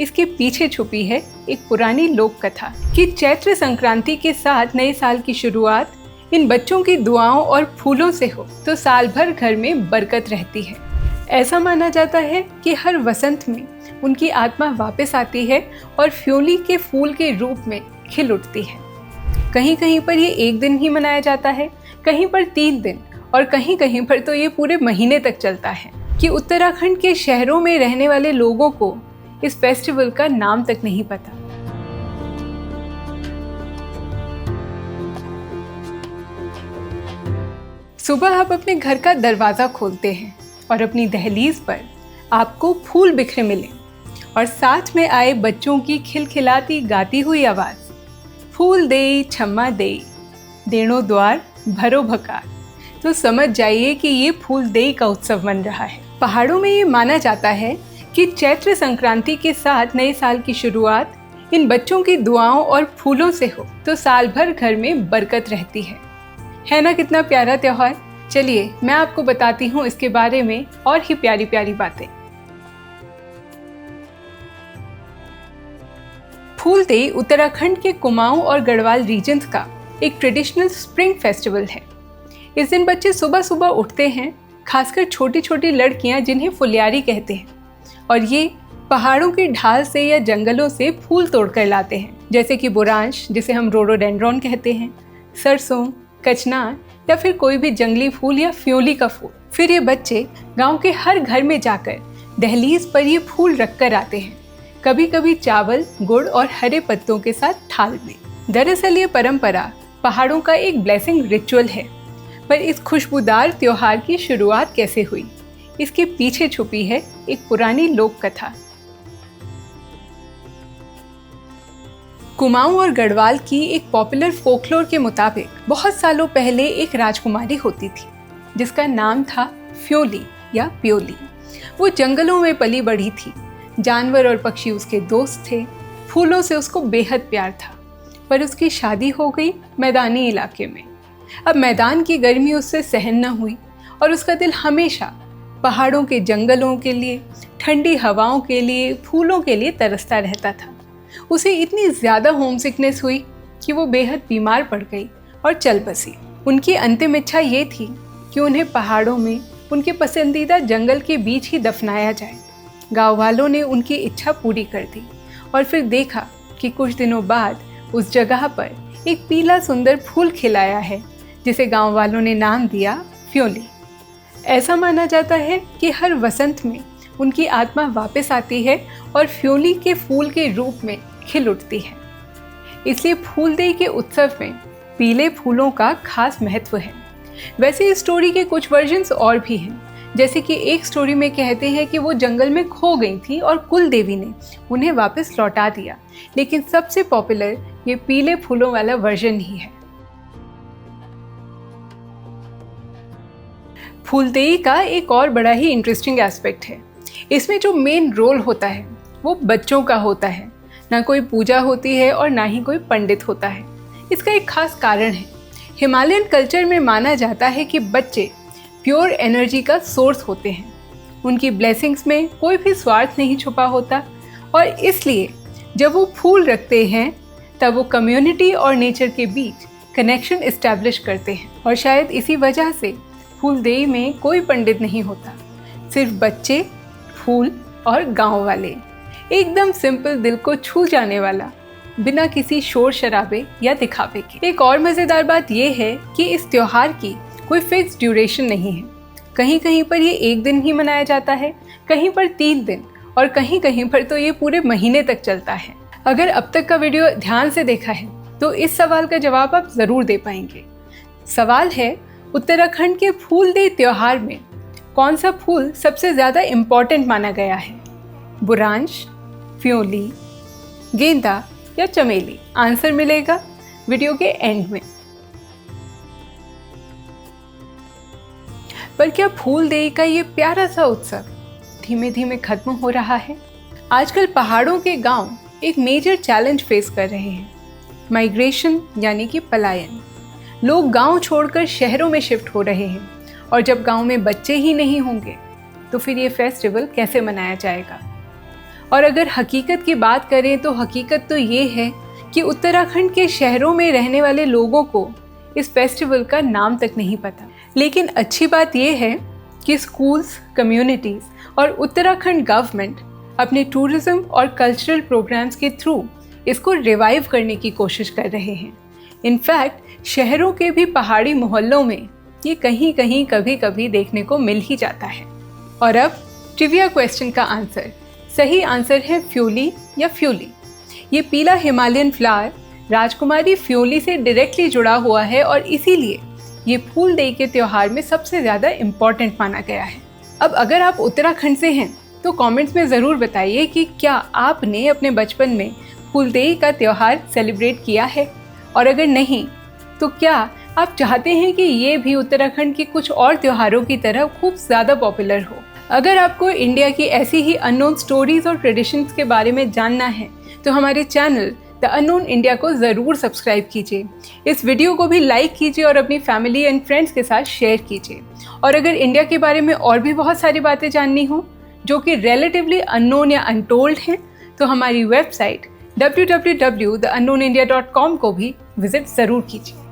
इसके पीछे छुपी है एक पुरानी लोक कथा कि चैत्र संक्रांति के साथ नए साल की शुरुआत इन बच्चों की दुआओं और फूलों से हो तो साल भर घर में बरकत रहती है। ऐसा माना जाता है कि हर वसंत में उनकी आत्मा वापस आती है और फ्योली के फूल के रूप में खिल उठती है। कहीं कहीं पर ये एक दिन ही मनाया जाता है, कहीं पर 3 दिन और कहीं कहीं पर तो ये पूरे महीने तक चलता है कि उत्तराखंड के शहरों में रहने वाले लोगों को इस फेस्टिवल का नाम तक नहीं पता। सुबह आप अपने घर का दरवाज़ा खोलते हैं और अपनी दहलीज पर आपको फूल बिखरे मिले और साथ में आए बच्चों की खिलखिलाती गाती हुई आवाज़, फूल दे छम्मा दे देणो द्वार भरो भकार, तो समझ जाइए कि ये फूल देई का उत्सव मन रहा है। पहाड़ों में ये माना जाता है कि चैत्र संक्रांति के साथ नए साल की शुरुआत इन बच्चों की दुआओं और फूलों से हो तो साल भर घर में बरकत रहती है ना कितना प्यारा त्योहार। चलिए मैं आपको बताती हूँ इसके बारे में और ही प्यारी प्यारी बातें। फूल देई उत्तराखंड के कुमाऊं और गढ़वाल रीजन्स का एक ट्रेडिशनल स्प्रिंग फेस्टिवल है। इस दिन बच्चे सुबह सुबह उठते हैं, खासकर छोटी छोटी लड़कियां जिन्हें फुलियारी कहते हैं, और ये पहाड़ों की ढाल से या जंगलों से फूल तोड़कर लाते हैं, जैसे कि बुरांश जिसे हम रोडोडेंड्रॉन कहते हैं, सरसों, कचनार या फिर कोई भी जंगली फूल या फ्योली का फूल। फिर ये बच्चे गांव के हर घर में जाकर दहलीज पर ये फूल रख कर आते हैं, कभी कभी चावल, गुड़ और हरे पत्तों के साथ थाल में। दरअसल ये परंपरा पहाड़ों का एक ब्लेसिंग रिचुअल है, पर इस खुशबूदार त्योहार की शुरुआत कैसे हुई, इसके पीछे छुपी है एक पुरानी लोक कथा। कुमाऊं और गढ़वाल की एक पॉपुलर फोकलोर के मुताबिक बहुत सालों पहले एक राजकुमारी होती थी जिसका नाम था फ्योली या प्योली। वो जंगलों में पली बढ़ी थी, जानवर और पक्षी उसके दोस्त थे, फूलों से उसको बेहद प्यार था, पर उसकी शादी हो गई मैदानी इलाके में। अब मैदान की गर्मी उससे सहन न हुई और उसका दिल हमेशा पहाड़ों के जंगलों के लिए, ठंडी हवाओं के लिए, फूलों के लिए तरसता रहता था। उसे इतनी ज़्यादा होम सिकनेस हुई कि वो बेहद बीमार पड़ गई और चल बसी। उनकी अंतिम इच्छा ये थी कि उन्हें पहाड़ों में उनके पसंदीदा जंगल के बीच ही दफनाया जाए। गाँव वालों ने उनकी इच्छा पूरी कर दी और फिर देखा कि कुछ दिनों बाद उस जगह पर एक पीला सुंदर फूल खिलाया है जिसे गाँव वालों ने नाम दिया फ्योली। ऐसा माना जाता है कि हर वसंत में उनकी आत्मा वापस आती है और फ्योली के फूल के रूप में खिल उठती है। इसलिए फूल देई के उत्सव में पीले फूलों का खास महत्व है। वैसे इस स्टोरी के कुछ वर्जन्स और भी हैं, जैसे कि एक स्टोरी में कहते हैं कि वो जंगल में खो गई थी और कुल देवी ने उन्हें वापस लौटा दिया, लेकिन सबसे पॉपुलर ये पीले फूलों वाला वर्जन ही है। फूल देई का एक और बड़ा ही इंटरेस्टिंग एस्पेक्ट है। इसमें जो मेन रोल होता है वो बच्चों का होता है, ना कोई पूजा होती है और ना ही कोई पंडित होता है। इसका एक खास कारण है। हिमालयन कल्चर में माना जाता है कि बच्चे प्योर एनर्जी का सोर्स होते हैं, उनकी ब्लेसिंग्स में कोई भी स्वार्थ नहीं छुपा होता, और इसलिए जब वो फूल रखते हैं तब वो कम्युनिटी और नेचर के बीच कनेक्शन इस्टेब्लिश करते हैं। और शायद इसी वजह से फूल देई में कोई पंडित नहीं होता, सिर्फ बच्चे, फूल और गांव वाले। एकदम सिंपल, दिल को छू जाने वाला, बिना किसी शोर शराबे या दिखावे के। एक और मज़ेदार बात यह है कि इस त्योहार की कोई फिक्स ड्यूरेशन नहीं है। कहीं कहीं पर ये एक दिन ही मनाया जाता है, कहीं पर 3 दिन और कहीं कहीं पर तो ये पूरे महीने तक चलता है। अगर अब तक का वीडियो ध्यान से देखा है तो इस सवाल का जवाब आप ज़रूर दे पाएंगे। सवाल है, उत्तराखंड के फूल देई त्योहार में कौन सा फूल सबसे ज़्यादा इम्पॉर्टेंट माना गया है? बुरांश, फ्योली, गेंदा या चमेली? आंसर मिलेगा वीडियो के एंड में। पर क्या फूल देई का ये प्यारा सा उत्सव धीमे धीमे खत्म हो रहा है? आजकल पहाड़ों के गांव एक मेजर चैलेंज फेस कर रहे हैं, माइग्रेशन यानी कि पलायन। लोग गांव छोड़कर शहरों में शिफ्ट हो रहे हैं, और जब गांव में बच्चे ही नहीं होंगे तो फिर ये फेस्टिवल कैसे मनाया जाएगा? और अगर हकीकत की बात करें तो हकीकत तो ये है कि उत्तराखंड के शहरों में रहने वाले लोगों को इस फेस्टिवल का नाम तक नहीं पता। लेकिन अच्छी बात यह है कि स्कूल्स, कम्युनिटीज़ और उत्तराखंड गवर्नमेंट अपने टूरिज्म और कल्चरल प्रोग्राम्स के थ्रू इसको रिवाइव करने की कोशिश कर रहे हैं। इनफैक्ट शहरों के भी पहाड़ी मोहल्लों में ये कहीं कहीं कभी कभी देखने को मिल ही जाता है। और अब ट्रिविया क्वेश्चन का आंसर। सही आंसर है फ्योली या फ्यूली। ये पीला हिमालयन फ्लावर राजकुमारी फ्योली से डायरेक्टली जुड़ा हुआ है और इसीलिए ये फूल देई के त्यौहार में सबसे ज़्यादा इम्पॉर्टेंट माना गया है। अब अगर आप उत्तराखंड से हैं तो कमेंट्स में ज़रूर बताइए कि क्या आपने अपने बचपन में फूलदेई का त्यौहार सेलिब्रेट किया है, और अगर नहीं तो क्या आप चाहते हैं कि ये भी उत्तराखंड के कुछ और त्योहारों की तरह खूब ज़्यादा पॉपुलर हो। अगर आपको इंडिया की ऐसी ही अननोन स्टोरीज़ और ट्रेडिशंस के बारे में जानना है तो हमारे चैनल द अननोन इंडिया को ज़रूर सब्सक्राइब कीजिए। इस वीडियो को भी लाइक कीजिए और अपनी फैमिली एंड फ्रेंड्स के साथ शेयर कीजिए। और अगर इंडिया के बारे में और भी बहुत सारी बातें जाननी हो जो कि रिलेटिवली अननोन या अनटोल्ड हैं, तो हमारी वेबसाइट www.theunknownindia.com को भी विजिट ज़रूर कीजिए।